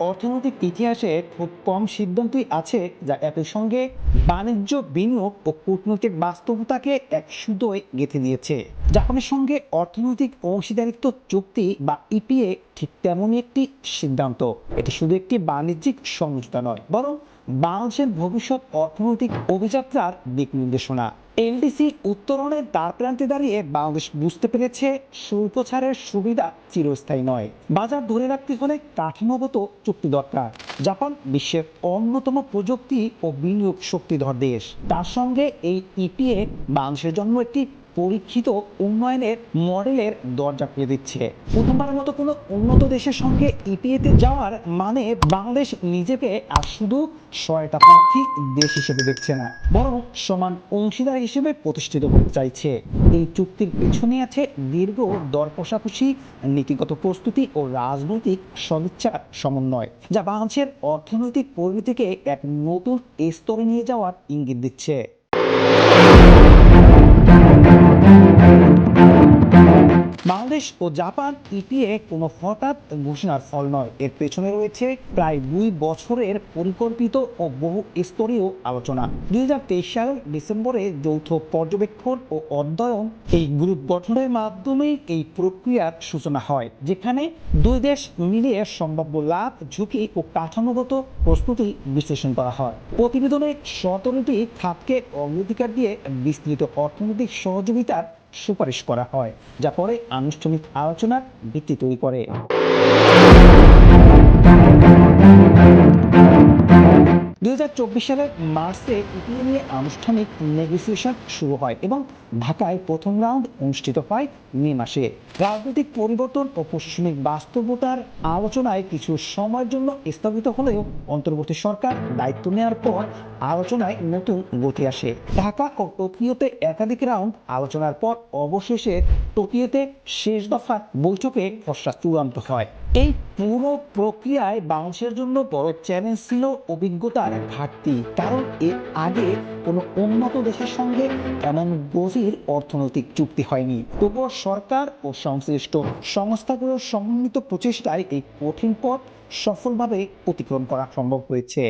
অর্থনৈতিক ইতিহাসে খুব কম সিদ্ধান্তই আছে যা একই সঙ্গে বাণিজ্য, বিনিয়োগ ও কূটনৈতিক বাস্তবতাকে এক সুতোয় গেঁথে দিয়েছে। জাপানের সঙ্গে অর্থনৈতিক অংশীদারিত্ব চুক্তি বা ইপিএ ঠিক তেমনই একটি সিদ্ধান্ত। এটি শুধু একটি বাণিজ্যিক সমঝোতা নয়, বরং বাংলাদেশের ভবিষ্যৎ অর্থনৈতিক অভিযাত্রার দিক নির্দেশনা। এলডিসি উত্তরণের দ্বারপ্রান্তে দাঁড়িয়ে বাংলাদেশ বুঝতে পেরেছে শুল্ক ছাড়ের সুবিধা চিরস্থায়ী নয়। বাজার ধরে রাখতে হলে কাঠামোগত চুক্তি দরকার। জাপান বিশ্বের অন্যতম প্রযুক্তি ও বিনিয়োগ শক্তিধর দেশ। তার সঙ্গে এই ইপিএ বাংলাদেশের জন্য একটি পরীক্ষিত উন্নয়নের মডেলের দরজা খুলে দিচ্ছে। প্রথমবারের মতো কোনো উন্নত দেশের সঙ্গে ইপিএতে যাওয়ার মানে বাংলাদেশ নিজেকে আর শুধু সহায়তা প্রার্থী দেশ হিসেবে দেখছে না, বরং সমান অংশীদার হিসেবে প্রতিষ্ঠিত করতে চাইছে। এই চুক্তির পেছনে আছে দীর্ঘ দর কষাকষি, নীতিগত প্রস্তুতি ও রাজনৈতিক সদিচ্ছার সমন্বয়, যা বাংলাদেশের অর্থনৈতিক পরিণতিকে এক নতুন স্তরে নিয়ে যাওয়ার ইঙ্গিত দিচ্ছে। বাংলাদেশ ও জাপান ইপিএ কোনো হঠাৎ ঘোষণার ফল নয়। এর পেছনে রয়েছে প্রায় 2 বছরের পরিকল্পিত ও বহু স্তরীয় আলোচনা। 2023 সালের ডিসেম্বরে যৌথ পর্যবেক্ষণ ও অধ্যয়ন এই গ্রুপ গঠনের মাধ্যমে এই প্রক্রিয়ার সূচনা হয়, যেখানে দুই দেশ মিলিয়ে সম্ভাব্য লাভ, ঝুঁকি ও কাঠামোগত প্রস্তুতি বিশ্লেষণ করা হয়। প্রতিবেদনে 17টি খাতকে অগ্রাধিকার দিয়ে বিস্তৃত অর্থনৈতিক সহযোগিতার সুপারিশ করা হয়, যা পরে আনুষ্ঠানিক আলোচনার ভিত্তি তৈরি করে। 2024 সালের মার্চে ইপিএ নিয়ে আনুষ্ঠানিক নেগোসিয়েশন শুরু হয় এবং ঢাকায় প্রথম রাউন্ড অনুষ্ঠিত হয় মে মাসে। রাজনৈতিক পরিবর্তন ও প্রশাসনিক বাস্তবতার আলোচনায় কিছু সময়ের জন্য স্থগিত হলেও অন্তর্বর্তী সরকার দায়িত্ব নেওয়ার পর আলোচনায় নতুন গতি আসে। ঢাকা ও টোকিওতে একাধিক রাউন্ড আলোচনার পর অবশেষে টোকিওতে শেষ দফার বৈঠকে খসড়া চূড়ান্ত হয়। এই পুরো প্রক্রিয়ায় বাংলাদেশের জন্য বড় চ্যালেঞ্জ ছিল অভিজ্ঞতার ঘাটতি, কারণ এর আগে কোনো উন্নত দেশের সঙ্গে এমন গভীর অর্থনৈতিক চুক্তি হয়নি। তবুও সরকার ও সংশ্লিষ্ট সংস্থাগুলোর সমন্বিত প্রচেষ্টায় এই কঠিন পথ সফলভাবে অতিক্রম করা সম্ভব হয়েছে।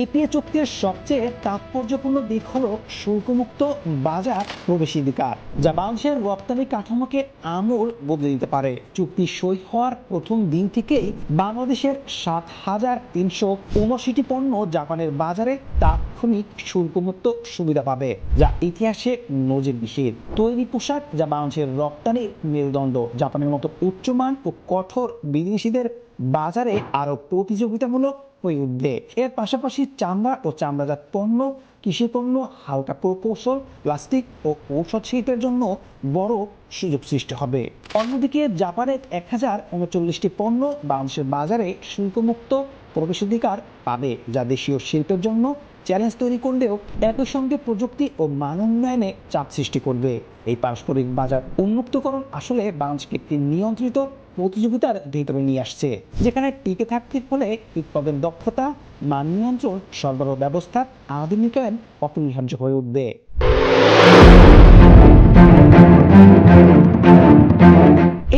ইপিএ চুক্তির সবচেয়ে তাৎপর্যপূর্ণ দিক হলো শুল্কমুক্ত বাজার প্রবেশাধিকার, যা বাংলাদেশের রপ্তানি কাঠামোকে আমূল বদলে দিতে পারে। চুক্তি সই হওয়ার প্রথম দিন থেকেই বাংলাদেশের 7,379টি পণ্য জাপানের বাজারে তাৎক্ষণিক শুল্কমুক্ত সুবিধা পাবে, যা ইতিহাসে নজিরবিহীন। তৈরি পোশাক, যা বাংলাদেশের রপ্তানির মেরুদণ্ড, জাপানের মতো উচ্চমান ও কঠোর বিদেশিদের বাজারে আরও প্রতিযোগিতামূলক হয়ে উঠবে। এর পাশাপাশি চামড়া ও চামড়াজাত পণ্য, কৃষি পণ্য, হালকা প্রকৌশল, প্লাস্টিক ও ঔষধ শিল্পের জন্য বড় সুযোগ সৃষ্টি হবে। অন্যদিকে জাপানের 1039টি পণ্য বাংলাদেশের বাজারে শুল্কমুক্ত প্রবেশাধিকার পাবে, যা দেশীয় শিল্পের জন্য চ্যালেঞ্জ তৈরি করলেও একই সঙ্গে প্রযুক্তি ও মান উন্নয়নে চাপ সৃষ্টি করবে। এই পারস্পরিক বাজার উন্মুক্তকরণ আসলে বাংলাদেশকে একটি নিয়ন্ত্রিত প্রতিযোগিতার ভিতরে নিয়ে আসছে, যেখানে টিকে থাকতে হলে উৎপাদন দক্ষতা, মান নিয়ন্ত্রণ, সরবরাহ ব্যবস্থার আধুনিকায়ন অপরিহার্য হয়ে উঠবে।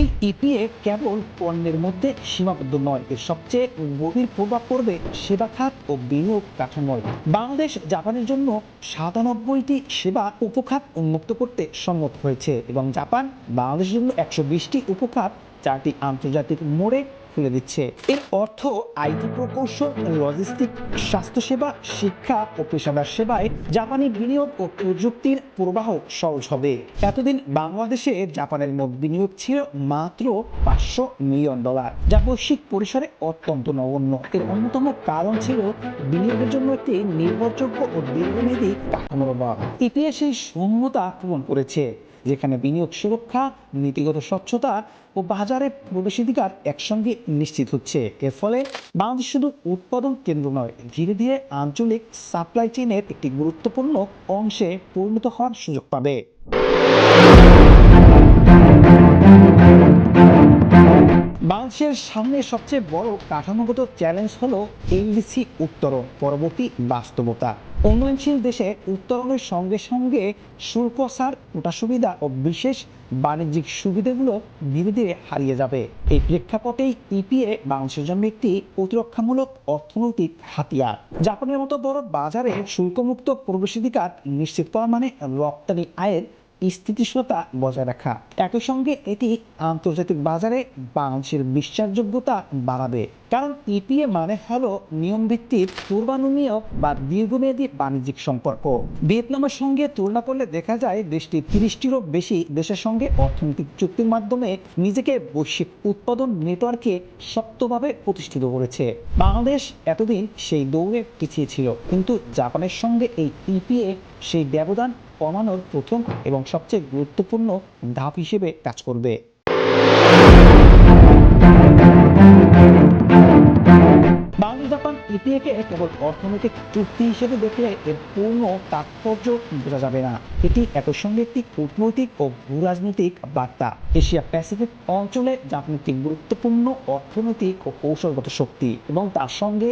এই ইপিএ কেবল পণ্যের মধ্যে সীমাবদ্ধ নয়, এর সবচেয়ে গভীর প্রভাব পড়বে সেবা খাত ও বিনিয়োগ কাঠামোয়। বাংলাদেশ জাপানের জন্য 97টি সেবা উপখাত উন্মুক্ত করতে সম্মত হয়েছে এবং জাপান বাংলাদেশের জন্য 120টি উপখাত 4টি আন্তর্জাতিক মোড়ে খুলে দিচ্ছে। এর অর্থ আইটি প্রকৌশল, লজিস্টিক, স্বাস্থ্যসেবা, শিক্ষা ও পেশাদার সেবায় জাপানি বিনিয়োগ ও প্রযুক্তির প্রবাহ সহজ হবে। এতদিন বাংলাদেশে জাপানের মোট বিনিয়োগ ছিল মাত্র $500 মিলিয়ন, যা বৈশ্বিক পরিসরে অত্যন্ত নগণ্য। এর অন্যতম কারণ ছিল বিনিয়োগের জন্য একটি নির্ভরযোগ্য ও দীর্ঘমেয়াদী কাঠামোর অভাব। ইপিএ সেই শূন্যতা পূরণ করেছে, যেখানে বিনিয়োগ সুরক্ষা, নীতিগত স্বচ্ছতা ও বাজারে প্রবেশাধিকার একসঙ্গে নিশ্চিত হচ্ছে। এর ফলে বাংলাদেশ শুধু উৎপাদন কেন্দ্র নয়, ধীরে ধীরে আঞ্চলিক সাপ্লাই চেইনের একটি গুরুত্বপূর্ণ অংশে পরিণত হওয়ার সুযোগ পাবে। বাংলাদেশের সামনে সবচেয়ে বড় কাঠামোগত চ্যালেঞ্জ হলো এলডিসি উত্তরণ পরবর্তী বাস্তবতা। উন্নয়নশীল দেশে উত্তরণের সঙ্গে সঙ্গে শুল্ক ছাড়, কোটা সুবিধা ও বিশেষ বাণিজ্যিক সুবিধাগুলো ধীরে ধীরে হারিয়ে যাবে। এই প্রেক্ষাপটেই ইপিএ বাংলাদেশের জন্য একটি প্রতিরক্ষামূলক অর্থনৈতিক হাতিয়ার। জাপানের মতো বড় বাজারে শুল্কমুক্ত প্রবেশাধিকার নিশ্চিত করা মানে রপ্তানি আয়ের স্থিতিশীলতা বজায় রাখা। একই সঙ্গে এটি আন্তর্জাতিক বাজারে বাংলাদেশের বিশ্বাসযোগ্যতা বাড়াবে, কারণ ইপিএ মানে হলো নিয়ম ভিত্তিক পূর্বানুমেয় বা দীর্ঘমেয়াদী বাণিজ্যিক সম্পর্ক। ভিয়েতনামের সঙ্গে তুলনা করলে দেখা যায় দেশটি 30টিরও বেশি দেশের সঙ্গে অর্থনৈতিক চুক্তির মাধ্যমে নিজেকে বৈশ্বিক উৎপাদন নেটওয়ার্কে শক্তভাবে প্রতিষ্ঠিত করেছে। বাংলাদেশ এতদিন সেই দৌড়ে পিছিয়ে ছিল, কিন্তু জাপানের সঙ্গে এই ইপিএ সেই ব্যবধান কমানোর প্রথম এবং সবচেয়ে গুরুত্বপূর্ণ ধাপ হিসেবে কাজ করবে। বাংলাদেশ জাপান ইপিএকে কেবল অর্থনৈতিক চুক্তি হিসেবে দেখলে এর পূর্ণ তাৎপর্য বোঝা যাবে না। এটি একই সঙ্গে একটি কূটনৈতিক ও ভূরাজনৈতিক বার্তা। এশিয়া প্যাসিফিক অঞ্চলে জাপান একটি গুরুত্বপূর্ণ অর্থনৈতিক ও কৌশলগত শক্তি, এবং তার সঙ্গে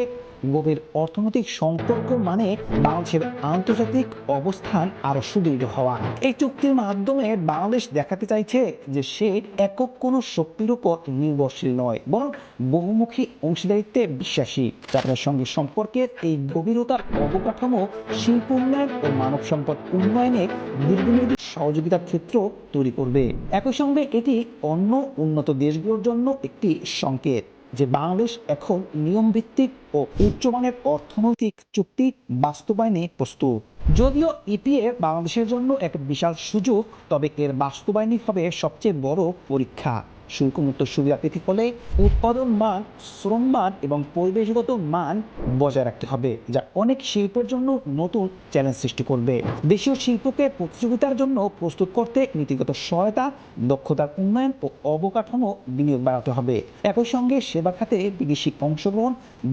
গভীর অর্থনৈতিক সম্পর্ক মানে বাংলাদেশের আন্তর্জাতিক অবস্থান আরো সুদৃঢ় হওয়া। এই চুক্তির মাধ্যমে বাংলাদেশ দেখাতে চাইছে যে সে একক কোনো শক্তির উপর নির্ভরশীল নয়, বরং বহুমুখী অংশীদারিত্বে বিশ্বাসী। জাপানের সঙ্গে সম্পর্কের এই গভীরতার অবকাঠামো শিল্প উন্নয়ন ও মানব সম্পদ উন্নয়নে দীর্ঘমেয়াদী সহযোগিতার ক্ষেত্র তৈরি করবে। একই সঙ্গে এটি অন্য উন্নত দেশগুলোর জন্য একটি সংকেত যে বাংলাদেশ এখন নিয়মভিত্তিক ও উচ্চমানের অর্থনৈতিক চুক্তি বাস্তবায়নে প্রস্তুত। যদিও ইপিএ বাংলাদেশের জন্য এক বিশাল সুযোগ, তবে এর বাস্তবায়নই হবে সবচেয়ে বড় পরীক্ষা। শুল্কমুক্ত সুবিধা পেতে হলে উৎপাদন মান, শ্রম মান এবং পরিবেশগত মান বজায় রাখতে হবে, যা অনেক শিল্পের জন্য নতুন চ্যালেঞ্জ সৃষ্টি করবে। দেশীয় শিল্পকে প্রতিযোগিতার জন্য প্রস্তুত করতে নীতিগত সহায়তা, দক্ষতার উন্নয়ন ও অবকাঠামো বিনিয়োগ বাড়াতে হবে। একই সঙ্গে সেবা খাতে বিদেশি অংশগ্রহণ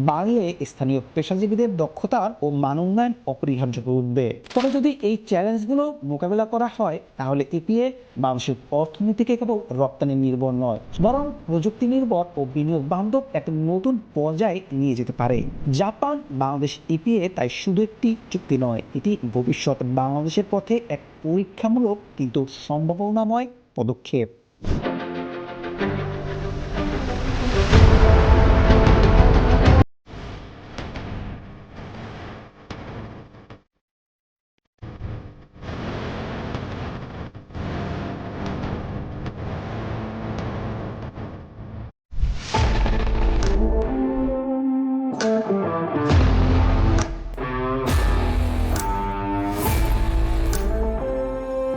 বাড়লে স্থানীয় পেশাজীবীদের দক্ষতা ও মান উন্নয়ন অপরিহার্য হয়ে উঠবে। তবে যদি এই চ্যালেঞ্জগুলো মোকাবেলা করা হয়, তাহলে ইপিএ বাংলাদেশের অর্থনীতিকে কেবল রপ্তানি নির্ভর নয়, বরং প্রযুক্তি নির্ভর ও বিনিয়োগ বান্ধব এক নতুন পর্যায়ে নিয়ে যেতে পারে। জাপান বাংলাদেশ ইপিএ তাই শুধু একটি চুক্তি নয়, এটি ভবিষ্যৎ বাংলাদেশের পথে এক পরীক্ষামূলক কিন্তু সম্ভাবনাময় পদক্ষেপ।